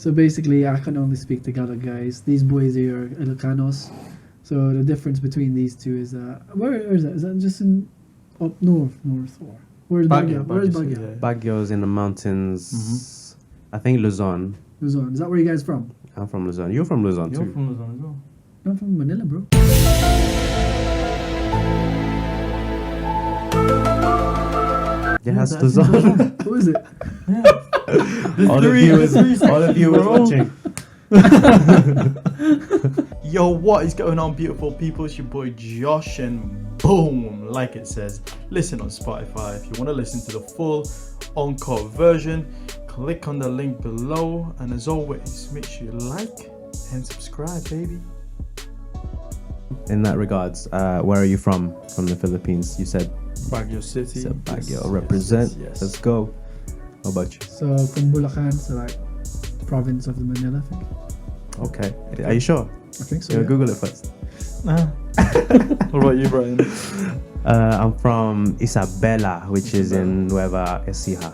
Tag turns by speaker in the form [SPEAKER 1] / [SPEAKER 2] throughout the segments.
[SPEAKER 1] So basically, I can only speak Tagalog, guys. These boys are Ilocanos. So the difference between these two is where is that? Is that just in up north or where's Baguio? Where's Baguio?
[SPEAKER 2] Baguio's in the mountains. I think Luzon.
[SPEAKER 1] Luzon. Is that where you guys from?
[SPEAKER 2] I'm from Luzon. You're from Luzon too.
[SPEAKER 3] You're from Luzon as well.
[SPEAKER 1] I'm from Manila, bro.
[SPEAKER 2] Yes, Luzon.
[SPEAKER 1] Who is it?
[SPEAKER 2] All the viewers watching.
[SPEAKER 3] Yo, what is going on, beautiful people? It's your boy Josh, and boom, like it says, listen on Spotify. If you want to listen to the full uncut version, click on the link below, and as always, make sure you like and subscribe, baby.
[SPEAKER 2] In that regards, where are you from? From the Philippines? You said
[SPEAKER 3] Baguio City.
[SPEAKER 2] So Baguio represent.
[SPEAKER 3] Yes.
[SPEAKER 2] Let's go. How about you?
[SPEAKER 1] So from Bulacan, so like province of the Manila, I think.
[SPEAKER 2] Okay. Are you sure?
[SPEAKER 1] I think so.
[SPEAKER 2] You'll
[SPEAKER 1] Yeah.
[SPEAKER 2] Google it first.
[SPEAKER 3] What about you, Brian?
[SPEAKER 2] I'm from Isabela, which is in Nueva Ecija.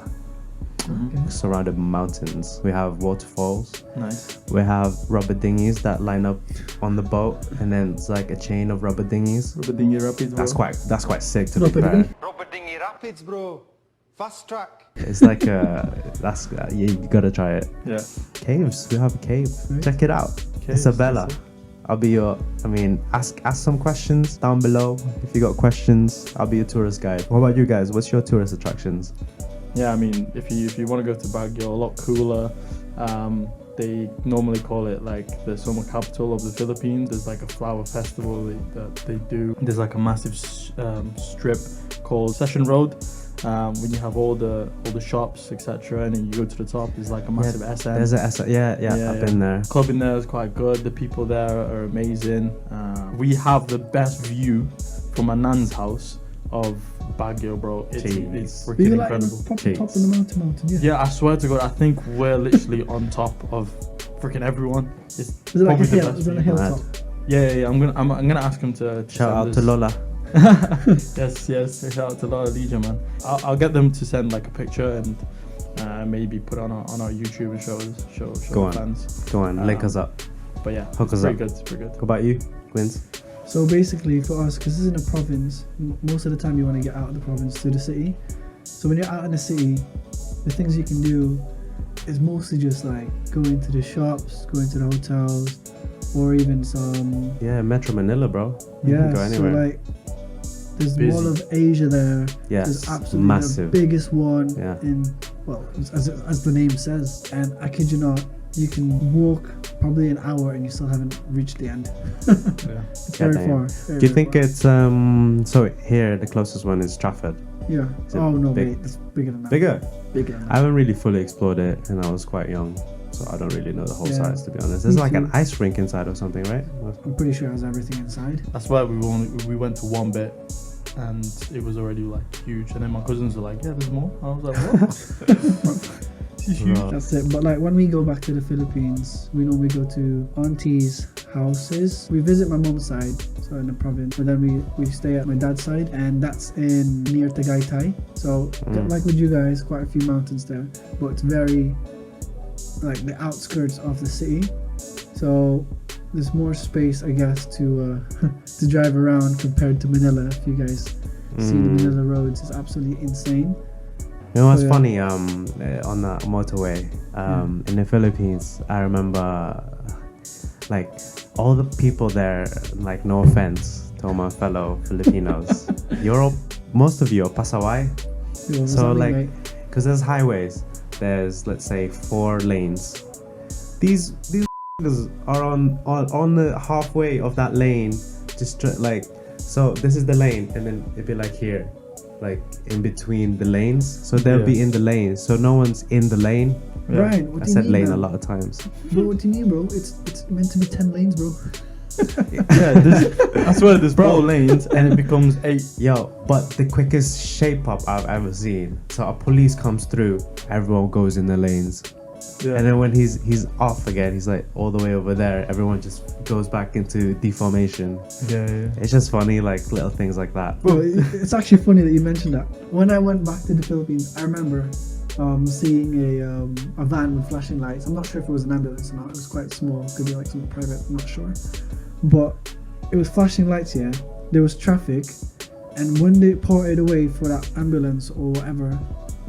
[SPEAKER 1] Okay.
[SPEAKER 2] Surrounded by mountains. We have waterfalls.
[SPEAKER 3] Nice.
[SPEAKER 2] We have rubber dinghies that line up on the boat, and then it's like a chain of rubber dinghies.
[SPEAKER 3] Rubber dinghy rapids, bro.
[SPEAKER 2] That's quite sick to be
[SPEAKER 1] Rubber
[SPEAKER 2] fair.
[SPEAKER 1] dinghy?
[SPEAKER 4] Rubber dinghy rapids, bro. Fast track.
[SPEAKER 2] It's like you gotta try it.
[SPEAKER 3] Yeah.
[SPEAKER 2] Caves. We have a cave.
[SPEAKER 1] Right.
[SPEAKER 2] Check it out.
[SPEAKER 3] Caves,
[SPEAKER 2] Isabela.
[SPEAKER 3] that's it.
[SPEAKER 2] I'll be your. Ask some questions down below. If you got questions, I'll be your tourist guide. What about you guys? What's your tourist attractions?
[SPEAKER 3] Yeah, I mean, if you want to go to Baguio, a lot cooler. They normally call it like the summer capital of the Philippines. There's like a flower festival that they do. There's like a massive strip called Session Road. When you have all the shops, etc., and then you go to the top, there's like a massive SM.
[SPEAKER 2] There's a SM. Yeah. I've been there.
[SPEAKER 3] Club in there is quite good. The people there are amazing. We have the best view from Anand's house of Baguio, bro. It's
[SPEAKER 1] Are
[SPEAKER 3] freaking
[SPEAKER 1] you like
[SPEAKER 3] incredible.
[SPEAKER 1] proper top of the mountain? Yeah.
[SPEAKER 3] Yeah, I swear to God, I think we're literally on top of freaking everyone. It's
[SPEAKER 1] Is it like a
[SPEAKER 3] probably the
[SPEAKER 1] hill?
[SPEAKER 3] best
[SPEAKER 1] Is it a
[SPEAKER 3] view.
[SPEAKER 1] hilltop?
[SPEAKER 3] Yeah. I'm gonna ask him to
[SPEAKER 2] Shout
[SPEAKER 3] send
[SPEAKER 2] out
[SPEAKER 3] this.
[SPEAKER 2] to Lola.
[SPEAKER 3] yes. Shout out to Lola Legion, man. I'll get them to send like a picture and maybe put it on our YouTube and show
[SPEAKER 2] Go
[SPEAKER 3] the
[SPEAKER 2] on.
[SPEAKER 3] fans.
[SPEAKER 2] Go on, link us up.
[SPEAKER 3] But yeah,
[SPEAKER 2] Hook us
[SPEAKER 3] it's pretty
[SPEAKER 2] up.
[SPEAKER 3] good. It's pretty good.
[SPEAKER 2] What about you, Quince?
[SPEAKER 1] So basically, for us, because this is in a province, most of the time you want to get out of the province to the city. So when you're out in the city, the things you can do is mostly just like going to the shops, going to the hotels, or even some.
[SPEAKER 2] Yeah, Metro Manila, bro. You
[SPEAKER 1] Yeah,
[SPEAKER 2] can go
[SPEAKER 1] so
[SPEAKER 2] anywhere.
[SPEAKER 1] like there's
[SPEAKER 3] Busy.
[SPEAKER 1] Mall of Asia there.
[SPEAKER 2] Yes,
[SPEAKER 1] There's absolutely
[SPEAKER 2] massive.
[SPEAKER 1] the biggest one
[SPEAKER 2] Yeah.
[SPEAKER 1] in, well, as the name says. And I kid you not, you can walk probably an hour and you still haven't reached the end.
[SPEAKER 3] Yeah.
[SPEAKER 1] It's very
[SPEAKER 2] Goddamn.
[SPEAKER 1] far.
[SPEAKER 2] Do you think it's so here the closest one is Trafford?
[SPEAKER 1] Yeah.
[SPEAKER 2] Is it
[SPEAKER 1] Oh no,
[SPEAKER 2] big?
[SPEAKER 1] mate, it's bigger than that.
[SPEAKER 2] Bigger?
[SPEAKER 1] Bigger than
[SPEAKER 2] I
[SPEAKER 1] that.
[SPEAKER 2] haven't really fully explored it, and I was quite young, so I don't really know the whole
[SPEAKER 1] Yeah.
[SPEAKER 2] size, to be honest. There's
[SPEAKER 1] Me
[SPEAKER 2] like an
[SPEAKER 1] too.
[SPEAKER 2] ice rink inside or something, right?
[SPEAKER 1] I'm pretty sure it has everything inside.
[SPEAKER 3] That's why we went to one bit, and it was already like huge. And then my cousins were like, "Yeah, there's more." I was like, "What?" It's huge.
[SPEAKER 2] Right.
[SPEAKER 1] That's it. But like when we go back to the Philippines, we normally go to aunties' houses. We visit my mom's side, so in the province, but then we stay at my dad's side, and that's in near Tagaytay. So like with you guys, quite a few mountains there, but it's very like the outskirts of the city. So there's more space, I guess, to to drive around compared to Manila. If you guys see the Manila roads, it's absolutely insane.
[SPEAKER 2] You know what's
[SPEAKER 1] Yeah.
[SPEAKER 2] funny? On the motorway, in the Philippines, I remember like all the people there. Like, no offense to all my fellow Filipinos, most of you are pasaway.
[SPEAKER 1] You know,
[SPEAKER 2] So
[SPEAKER 1] something
[SPEAKER 2] like, because there's highways, there's let's say 4 lanes. These are on the halfway of that lane, just like, so this is the lane, and then it'd be like here, like in between the lanes. So they'll be in the lane, so no one's in the lane.
[SPEAKER 3] Yeah.
[SPEAKER 1] Right, what
[SPEAKER 2] I
[SPEAKER 1] do you
[SPEAKER 2] said
[SPEAKER 1] mean,
[SPEAKER 2] lane
[SPEAKER 1] man?
[SPEAKER 2] a lot of times.
[SPEAKER 1] Bro, what do you mean, bro? It's meant to be 10 lanes, bro.
[SPEAKER 3] Yeah, I swear there's 4 lanes and it becomes 8.
[SPEAKER 2] Yo, but the quickest shape up I've ever seen. So a police comes through, everyone goes in the lanes.
[SPEAKER 3] Yeah.
[SPEAKER 2] And then when he's off again, he's like all the way over there, everyone just goes back into deformation.
[SPEAKER 3] Yeah.
[SPEAKER 2] It's just funny, like little things like that.
[SPEAKER 1] Bro, it's actually funny that you mentioned that. When I went back to the Philippines, I remember seeing a van with flashing lights. I'm not sure if it was an ambulance or not. It was quite small. Could be like something private. I'm not sure. But it was flashing lights. Yeah, there was traffic, and when they parted away for that ambulance or whatever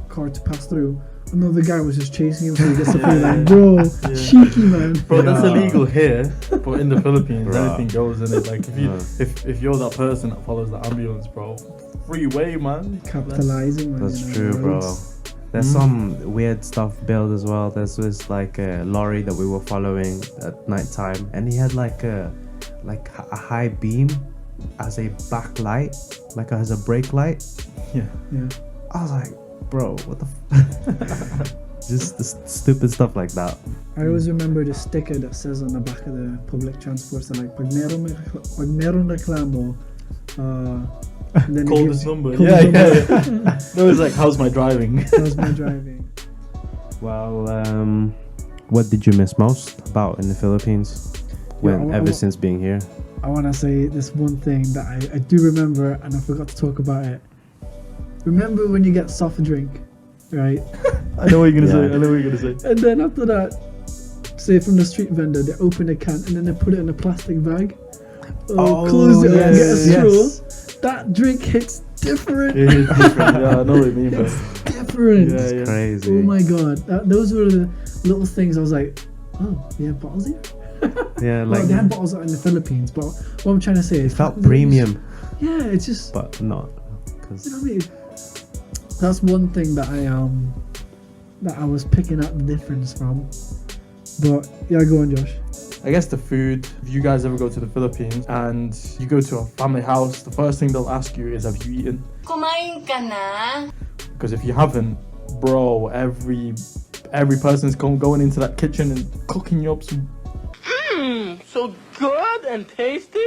[SPEAKER 1] car to pass through, another guy was just chasing him so he gets the free line. Bro, cheeky man.
[SPEAKER 3] Bro, that's illegal here, but in the Philippines,
[SPEAKER 2] Right.
[SPEAKER 3] anything goes in it. Like if you're that person that follows the ambulance, bro, freeway, man.
[SPEAKER 1] Capitalizing, man.
[SPEAKER 2] That's
[SPEAKER 1] you know,
[SPEAKER 2] true, bro.
[SPEAKER 1] roads.
[SPEAKER 2] There's some weird stuff built as well. There's this like a lorry that we were following at night time, and he had like a high beam as a backlight, like as a brake light.
[SPEAKER 3] Yeah.
[SPEAKER 2] I was like, bro, what the just the stupid stuff like that.
[SPEAKER 1] I always remember the sticker that says on the back of the public transport, so like, pag meron reklamo, and then it
[SPEAKER 3] Call
[SPEAKER 1] gives-
[SPEAKER 3] this number.
[SPEAKER 1] call
[SPEAKER 3] Yeah,
[SPEAKER 1] this
[SPEAKER 3] yeah.
[SPEAKER 1] number.
[SPEAKER 3] No, it's like, how's my driving?
[SPEAKER 1] How's my driving?
[SPEAKER 2] Well, what did you miss most about in the Philippines ever since being here?
[SPEAKER 1] I want to say this one thing that I do remember, and I forgot to talk about it. Remember when you get soft drink, right?
[SPEAKER 3] I know what you're gonna
[SPEAKER 2] Yeah.
[SPEAKER 3] say. I know what you're gonna say.
[SPEAKER 1] And then after that, say from the street vendor, they open a can and then they put it in a plastic bag. Close it up, get a straw. That drink hits different.
[SPEAKER 3] It is different. Yeah, I know what you mean, bro.
[SPEAKER 1] It's different.
[SPEAKER 3] Yeah, yeah.
[SPEAKER 2] Crazy.
[SPEAKER 1] Oh my god, those were the little things I was like, oh, they have bottles here?
[SPEAKER 2] Yeah,
[SPEAKER 1] Well,
[SPEAKER 2] like
[SPEAKER 1] they had bottles out in the Philippines, but what I'm trying to say
[SPEAKER 2] it
[SPEAKER 1] is...
[SPEAKER 2] felt premium,
[SPEAKER 1] Yeah, it's just...
[SPEAKER 2] but not.
[SPEAKER 1] You know
[SPEAKER 2] Cause
[SPEAKER 1] what I mean? That's one thing that I was picking up the difference from. But yeah, go on, Josh.
[SPEAKER 3] I guess the food, if you guys ever go to the Philippines and you go to a family house, the first thing they'll ask you is, have you eaten?
[SPEAKER 5] Kumain ka na?
[SPEAKER 3] Because if you haven't, bro, every person's going into that kitchen and cooking you up some
[SPEAKER 5] So good and tasty?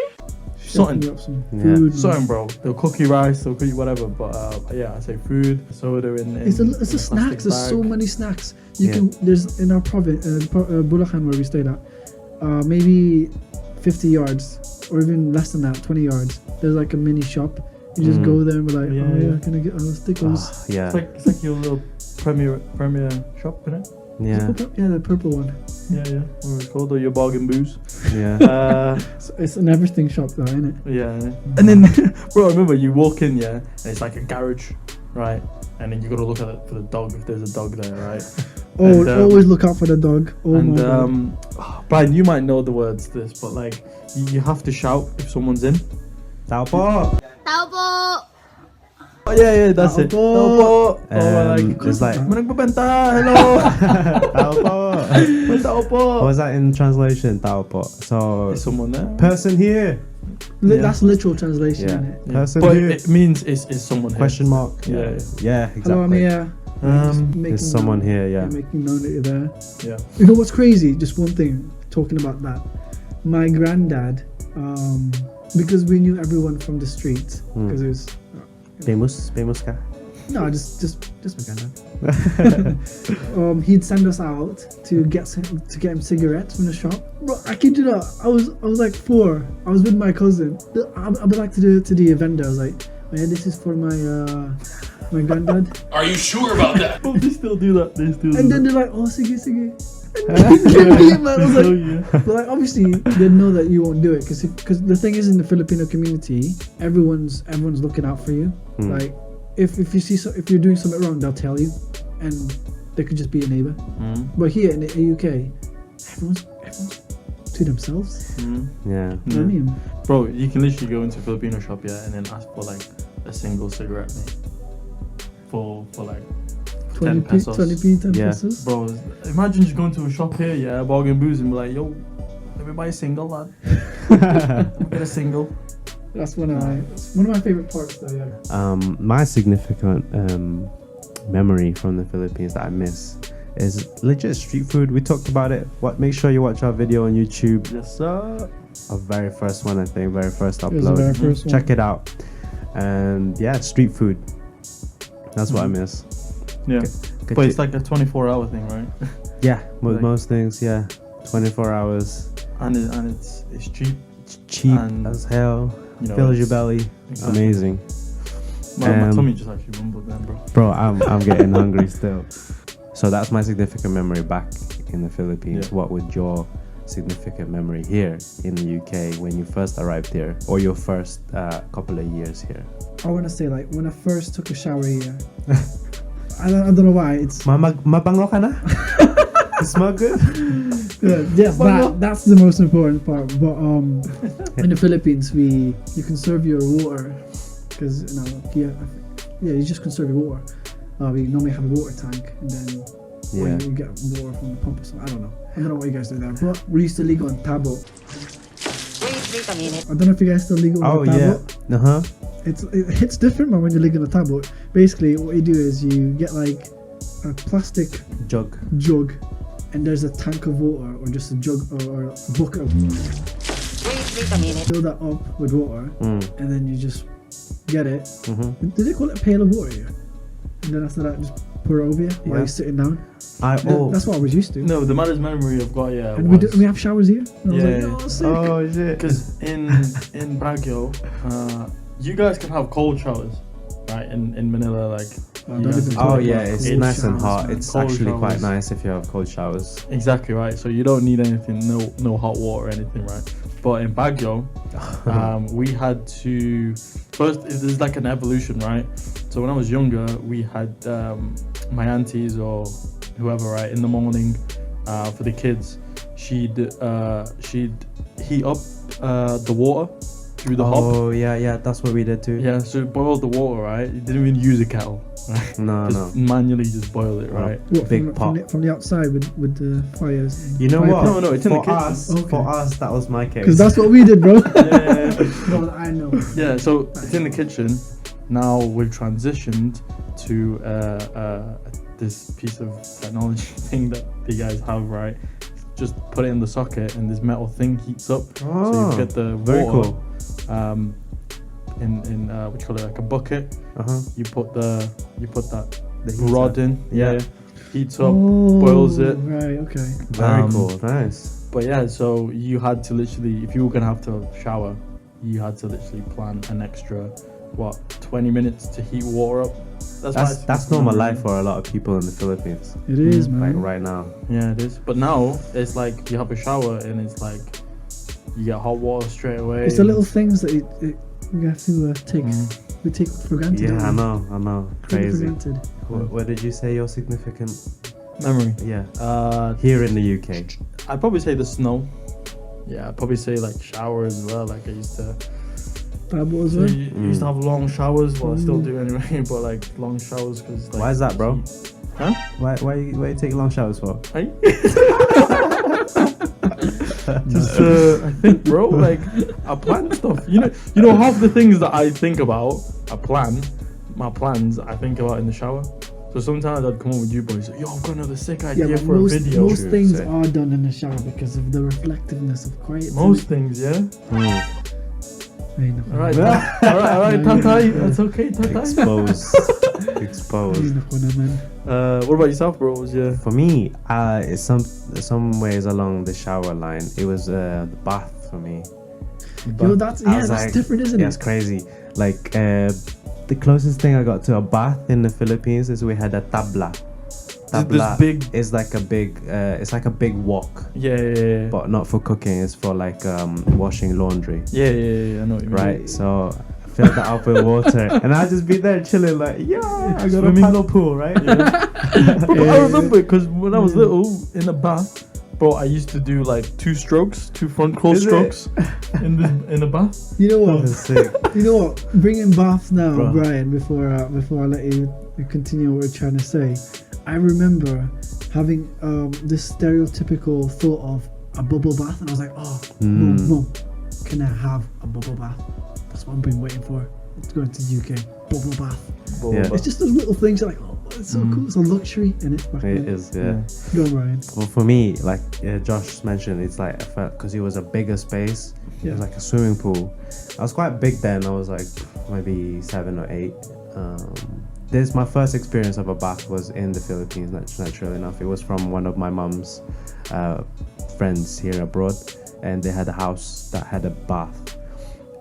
[SPEAKER 1] Setting
[SPEAKER 3] something.
[SPEAKER 1] you up some
[SPEAKER 2] Yeah.
[SPEAKER 1] food.
[SPEAKER 3] Something, bro. They'll cook you rice, they'll cook you whatever. But yeah, I say food, soda in
[SPEAKER 1] It's a
[SPEAKER 3] in
[SPEAKER 1] snacks.
[SPEAKER 3] plastic
[SPEAKER 1] There's so
[SPEAKER 3] bag.
[SPEAKER 1] many snacks. You
[SPEAKER 2] Yeah.
[SPEAKER 1] can. There's in our province, Bulacan, where we stayed at, maybe 50 yards or even less than that, 20 yards. There's like a mini shop. You just go there and be like,
[SPEAKER 3] Yeah,
[SPEAKER 1] oh yeah,
[SPEAKER 3] yeah.
[SPEAKER 1] can I get stickles?
[SPEAKER 2] yeah,
[SPEAKER 3] It's like your little premier shop, innit?
[SPEAKER 2] yeah,
[SPEAKER 1] Yeah, the purple one.
[SPEAKER 3] Yeah. What it's called, or your bargain booze.
[SPEAKER 2] yeah.
[SPEAKER 1] It's an everything shop though, isn't it?
[SPEAKER 3] Yeah. And then, bro, I remember you walk in, yeah, and it's like a garage, right? And then you gotta look at it for the dog if there's a dog there, right?
[SPEAKER 1] Oh,
[SPEAKER 3] And,
[SPEAKER 1] always look out for the dog. Oh
[SPEAKER 3] and
[SPEAKER 1] my god.
[SPEAKER 3] Brian, you might know the words to this, but like you have to shout if someone's in.
[SPEAKER 2] Tao po.
[SPEAKER 5] Tao po!
[SPEAKER 3] Oh yeah, that's it.
[SPEAKER 1] Tao
[SPEAKER 3] Tao
[SPEAKER 1] po.
[SPEAKER 3] po. Or
[SPEAKER 2] It's like
[SPEAKER 3] "May nagbebenta, hello.
[SPEAKER 2] Tao po.
[SPEAKER 3] May tao po."
[SPEAKER 2] What was that in translation? Tao po. So
[SPEAKER 3] Is someone there?
[SPEAKER 2] person here.
[SPEAKER 3] Yeah.
[SPEAKER 1] That's literal translation,
[SPEAKER 2] Yeah.
[SPEAKER 1] isn't it?
[SPEAKER 3] Yeah.
[SPEAKER 2] Person
[SPEAKER 3] But
[SPEAKER 2] here.
[SPEAKER 3] it means is someone here.
[SPEAKER 2] Question mark.
[SPEAKER 3] Yeah.
[SPEAKER 2] Yeah. Exactly.
[SPEAKER 1] Hello, I'm here.
[SPEAKER 2] There's someone here. Yeah.
[SPEAKER 1] Making known that you're there.
[SPEAKER 3] Yeah.
[SPEAKER 1] You know what's crazy? Just one thing, talking about that. My granddad, because we knew everyone from the street, because it was
[SPEAKER 2] Famous ka.
[SPEAKER 1] no, just my granddad. He'd send us out to get him cigarettes from the shop. Bro, I kid you not, I was like 4. I was with my cousin. I'd be like to the vendor. I was like, oh, yeah, this is for my granddad.
[SPEAKER 6] Are you sure about that?
[SPEAKER 3] Oh, they still do that.
[SPEAKER 1] And then they're like, oh, sige. Give me, man. I was like, but like, obviously they know that you won't do it because the thing is, in the Filipino community, everyone's looking out for you. Like if you're doing something wrong, they'll tell you, and they could just be a neighbor. But here in the UK, everyone's to themselves.
[SPEAKER 2] Yeah.
[SPEAKER 1] You know what I mean?
[SPEAKER 3] Bro, you can literally go into a Filipino shop, yeah, and then ask for like a single cigarette, mate. For like 10 pesos.
[SPEAKER 1] 20p, 10
[SPEAKER 2] Yeah.
[SPEAKER 1] pesos.
[SPEAKER 3] Bro, imagine just going to a shop here, yeah, bargain booze, and be like, yo, let me buy a single, lad. Let me get a single.
[SPEAKER 1] That's one of my favorite parts, though. Yeah.
[SPEAKER 2] My significant memory from the Philippines that I miss is legit street food. We talked about it. Make sure you watch our video on YouTube.
[SPEAKER 3] Yes, sir.
[SPEAKER 2] Our very first one, I think, very first
[SPEAKER 1] It was the
[SPEAKER 2] upload.
[SPEAKER 1] very first one.
[SPEAKER 2] Check it out. And yeah, street food. That's what I miss.
[SPEAKER 3] Yeah.
[SPEAKER 2] Could
[SPEAKER 3] But
[SPEAKER 2] you-
[SPEAKER 3] it's like a 24-hour thing, right?
[SPEAKER 2] yeah, with
[SPEAKER 3] like-
[SPEAKER 2] most things, yeah. 24 hours.
[SPEAKER 3] and it's cheap.
[SPEAKER 2] It's cheap
[SPEAKER 3] And,
[SPEAKER 2] as hell.
[SPEAKER 3] You know,
[SPEAKER 2] Fills your
[SPEAKER 3] it's-
[SPEAKER 2] belly.
[SPEAKER 3] Exactly.
[SPEAKER 2] Amazing.
[SPEAKER 3] My tummy just actually rumbled then, bro.
[SPEAKER 2] Bro, I'm getting hungry still. So that's my significant memory back in the Philippines.
[SPEAKER 3] Yeah.
[SPEAKER 2] What would your significant memory here in the UK when you first arrived here, or your first couple of years here?
[SPEAKER 1] I want to say like when I first took a shower here. I don't know why it's.
[SPEAKER 2] Mabango ka na? You smell good?
[SPEAKER 1] Yes, that's the most important part. But in the Philippines, you can serve your water because you just conserve your water. We normally have a water tank, and then you get water from the pump or something. I don't know what you guys do there, but we used to ligo on tabo.
[SPEAKER 5] Wait a minute.
[SPEAKER 1] I don't know if you guys still ligo on tabo. It hits different, man, when you ligo on a tabo. Basically, what you do is you get like a plastic
[SPEAKER 2] Jug.
[SPEAKER 1] and there's a tank of water or just a jug or a bucket of water.
[SPEAKER 5] Wait a minute.
[SPEAKER 1] Fill that up with water, and then you just get it.
[SPEAKER 2] Mm-hmm.
[SPEAKER 1] Did they call it a pail of water here? And then after that, just pour it over you while you're sitting down. That's what I was used to.
[SPEAKER 3] No, the maddest memory I've got,
[SPEAKER 1] And we have showers here. And I was like, sick.
[SPEAKER 2] Oh shit.
[SPEAKER 3] Because in Baguio, you guys can have cold showers, right? In Manila, like.
[SPEAKER 2] It's nice and hot.
[SPEAKER 3] man.
[SPEAKER 2] It's
[SPEAKER 3] Cold
[SPEAKER 2] actually quite
[SPEAKER 3] showers.
[SPEAKER 2] nice if you have cold showers.
[SPEAKER 3] Exactly right. So you don't need anything, no hot water or anything, right? But in Baguio, we had to first. There's like an evolution, right? So when I was younger, we had my aunties or whoever, right, in the morning for the kids. She'd heat up the water through the hob.
[SPEAKER 2] Oh yeah, that's what we did too.
[SPEAKER 3] Yeah, so boil the water, right? You didn't even use a kettle, right?
[SPEAKER 2] No.
[SPEAKER 3] Manually just boil it, right?
[SPEAKER 1] What,
[SPEAKER 2] Big
[SPEAKER 1] from the outside with the fires.
[SPEAKER 2] You know what?
[SPEAKER 3] No, it's in the
[SPEAKER 2] for
[SPEAKER 3] kitchen.
[SPEAKER 2] us,
[SPEAKER 1] Okay.
[SPEAKER 2] for us, that was my case.
[SPEAKER 1] Because that's what we did, bro.
[SPEAKER 3] Yeah.
[SPEAKER 1] No, I know.
[SPEAKER 3] Yeah, so it's in the kitchen. Now we've transitioned to this piece of technology thing that the guys have, right? Just put it in the socket and this metal thing heats up. So you get the
[SPEAKER 2] very
[SPEAKER 3] water,
[SPEAKER 2] cool.
[SPEAKER 3] in what you call it, like a bucket. You put that
[SPEAKER 2] The heater.
[SPEAKER 3] rod in.
[SPEAKER 2] Yeah.
[SPEAKER 3] Heats up, boils it.
[SPEAKER 1] Right, okay.
[SPEAKER 2] Very cool. Nice.
[SPEAKER 3] But yeah, so you had to literally, if you were gonna have to shower, you had to literally plan an extra 20 minutes to heat water up.
[SPEAKER 2] That's normal life for a lot of people in the Philippines.
[SPEAKER 1] It is,
[SPEAKER 2] Like
[SPEAKER 1] man.
[SPEAKER 2] right now.
[SPEAKER 3] Yeah, it is. But now it's like you have a shower and it's like you get hot water straight away.
[SPEAKER 1] It's the little things that we have to take. We take for granted.
[SPEAKER 2] Yeah,
[SPEAKER 1] don't
[SPEAKER 2] I know.
[SPEAKER 1] we? Take it for
[SPEAKER 2] Crazy.
[SPEAKER 1] granted.
[SPEAKER 2] What did you say your significant?
[SPEAKER 3] memory.
[SPEAKER 2] Yeah. Here in the UK.
[SPEAKER 3] I'd probably say the snow. Yeah, I'd probably say like shower as well. Like I used to.
[SPEAKER 1] Tabo as
[SPEAKER 3] So
[SPEAKER 1] well.
[SPEAKER 3] you used to have long showers. Well, I still do anyway. But like long showers because. Like,
[SPEAKER 2] Why is that, bro?
[SPEAKER 3] Huh?
[SPEAKER 2] Why you take long showers for?
[SPEAKER 3] Hey? Just I think, bro, like I plan stuff. You know half the things that I think about, my plans I think about in the shower. So sometimes I'd come up with you boys, yo, I've got another sick idea
[SPEAKER 1] Yeah, but
[SPEAKER 3] for a video.
[SPEAKER 1] most things
[SPEAKER 2] Sick.
[SPEAKER 1] are done in the shower because of the reflectiveness of quiet.
[SPEAKER 3] Most things, yeah.
[SPEAKER 1] All
[SPEAKER 3] Alright, Tatai. That's okay, Tatai.
[SPEAKER 2] Exposed.
[SPEAKER 3] What about yourself, bro? What was your
[SPEAKER 2] For me, it's some ways along the shower line. It was the bath for me.
[SPEAKER 1] Yo, that's
[SPEAKER 2] I was
[SPEAKER 1] that's different, isn't
[SPEAKER 2] yeah,
[SPEAKER 1] it?
[SPEAKER 2] it's crazy. Like the closest thing I got to a bath in the Philippines is we had a tabla. Tabla
[SPEAKER 3] big-
[SPEAKER 2] is like a big. It's like a big wok,
[SPEAKER 3] yeah.
[SPEAKER 2] but not for cooking. It's for like washing laundry.
[SPEAKER 3] Yeah, I know what you mean.
[SPEAKER 2] Right. So I filled that up with water, and I'd just be there chilling, like, yeah, I got a
[SPEAKER 3] Swimming.
[SPEAKER 2] paddle pool, right?
[SPEAKER 3] But I remember because when I was little in the bath, bro, I used to do like 2 front crawl
[SPEAKER 2] Is it?
[SPEAKER 3] strokes in the bath.
[SPEAKER 1] You know what?
[SPEAKER 2] That's sick.
[SPEAKER 1] You know what? Bringing baths now,
[SPEAKER 2] Bro.
[SPEAKER 1] Brian. Before I let you continue what we're trying to say, I remember having this stereotypical thought of a bubble bath, and I was like, oh, mom, can I have a bubble bath? That's what I've been waiting for. Let's go into the UK. Bubble bath.
[SPEAKER 2] Yeah.
[SPEAKER 1] It's just those little things. You're like, oh, it's so cool. It's a luxury in it. Back
[SPEAKER 2] It
[SPEAKER 1] then.
[SPEAKER 2] is, yeah.
[SPEAKER 1] Go on, Ryan.
[SPEAKER 2] Well, for me, like Josh mentioned, it's like I felt because it was a bigger space. It
[SPEAKER 1] Yeah.
[SPEAKER 2] was like a swimming pool. I was quite big then. I was like maybe 7 or 8. This my first experience of a bath was in the Philippines. Naturally enough, it was from one of my mum's friends here abroad, and they had a house that had a bath.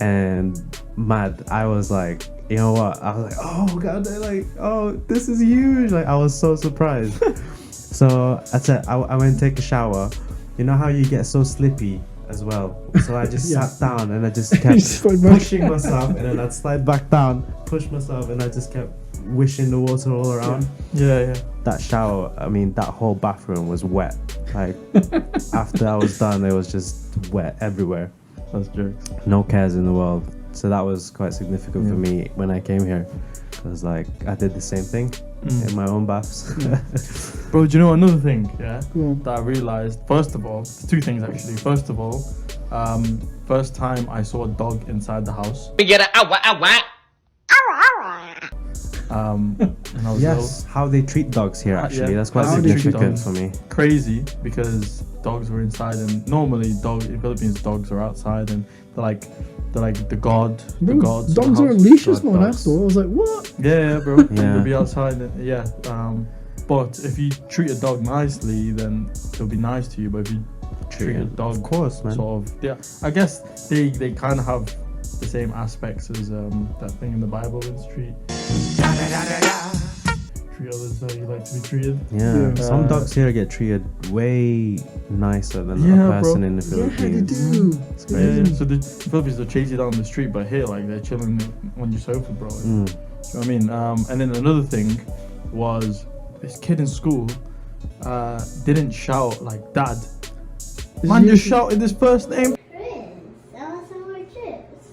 [SPEAKER 2] And mad, I was like you know what? I was like, oh god, they're like, oh, this is huge. Like I was so surprised. So I said, I went to take a shower. You know how you get so slippy as well. So I just
[SPEAKER 1] Yeah.
[SPEAKER 2] sat down and I just kept
[SPEAKER 1] Just went back.
[SPEAKER 2] pushing myself, and then I'd slide back down, push myself, and I just kept wishing the water all around.
[SPEAKER 3] Yeah.
[SPEAKER 2] That shower, I mean, that whole bathroom was wet. Like after I was done, it was just wet everywhere.
[SPEAKER 3] That's jokes.
[SPEAKER 2] No cares in the world. So that was quite significant for
[SPEAKER 3] Yeah.
[SPEAKER 2] me when I came here. Cause like I did the same thing in my own baths.
[SPEAKER 3] Bro, do you know another thing? Yeah.
[SPEAKER 1] Go on.
[SPEAKER 3] That I realized. First of all, two things actually. First of all, first time I saw a dog inside the house.
[SPEAKER 5] We get a awa.
[SPEAKER 3] And I was
[SPEAKER 2] Yes, how they treat dogs here actually.
[SPEAKER 3] yeah.
[SPEAKER 2] That's quite
[SPEAKER 3] How they treat
[SPEAKER 2] significant
[SPEAKER 3] dogs.
[SPEAKER 2] for me.
[SPEAKER 3] crazy because dogs were inside, and normally dogs in Philippines dogs are outside, and they're like the gods.
[SPEAKER 1] Bro,
[SPEAKER 3] The gods. of the
[SPEAKER 1] dogs are on
[SPEAKER 3] house.
[SPEAKER 1] leashes,
[SPEAKER 2] God
[SPEAKER 1] man. I
[SPEAKER 2] dogs.
[SPEAKER 1] thought. I was like, what?
[SPEAKER 3] Yeah, bro.
[SPEAKER 2] Yeah.
[SPEAKER 3] They'll be outside. And, yeah. But if you treat a dog nicely, then they'll be nice to you. But if you treat a dog,
[SPEAKER 2] Of course, man.
[SPEAKER 3] sort of, yeah, I guess they kind of have the same aspects as that thing in the Bible is treat others how you like to be treated.
[SPEAKER 2] Yeah,
[SPEAKER 1] Yeah.
[SPEAKER 2] some dogs here get treated way nicer than
[SPEAKER 3] Yeah,
[SPEAKER 2] a person
[SPEAKER 3] bro.
[SPEAKER 2] in the
[SPEAKER 1] Yeah, they
[SPEAKER 2] Philippines.
[SPEAKER 1] do. It's
[SPEAKER 3] Yeah,
[SPEAKER 1] crazy.
[SPEAKER 3] so the Philippines will chase you down the street, but here, like, they're chilling on your sofa, bro.
[SPEAKER 2] Mm.
[SPEAKER 3] You know what I mean? And then another thing was this kid in school didn't shout like dad. Man just shouted his first name,
[SPEAKER 6] That was some more chips.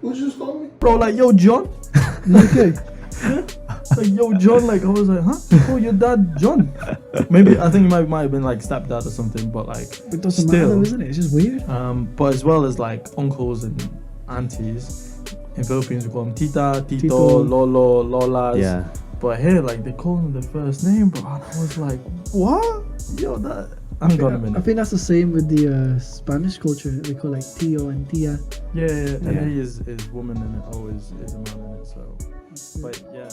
[SPEAKER 1] What you just called me?
[SPEAKER 3] bro, like, yo, John.
[SPEAKER 1] Okay.
[SPEAKER 3] Like, yo, John, like, I was like, huh? Oh, your dad, John. Maybe, I think it might have been like stepdad or something, but like,
[SPEAKER 1] It doesn't
[SPEAKER 3] Still.
[SPEAKER 1] matter, though, isn't it? It's just weird.
[SPEAKER 3] but as well as like uncles and aunties, in Philippines we call them tita, tito,
[SPEAKER 1] Tito.
[SPEAKER 3] lolo, lolas.
[SPEAKER 2] Yeah.
[SPEAKER 3] But here, like, they call them the first name, bro. And I was like, what? Yo, that. Hang on a
[SPEAKER 1] I
[SPEAKER 3] minute.
[SPEAKER 1] think that's the same with the Spanish culture. They call like tío and tía.
[SPEAKER 3] Yeah, and
[SPEAKER 2] Yeah.
[SPEAKER 3] he is woman and it always is a man in it, so. But yeah.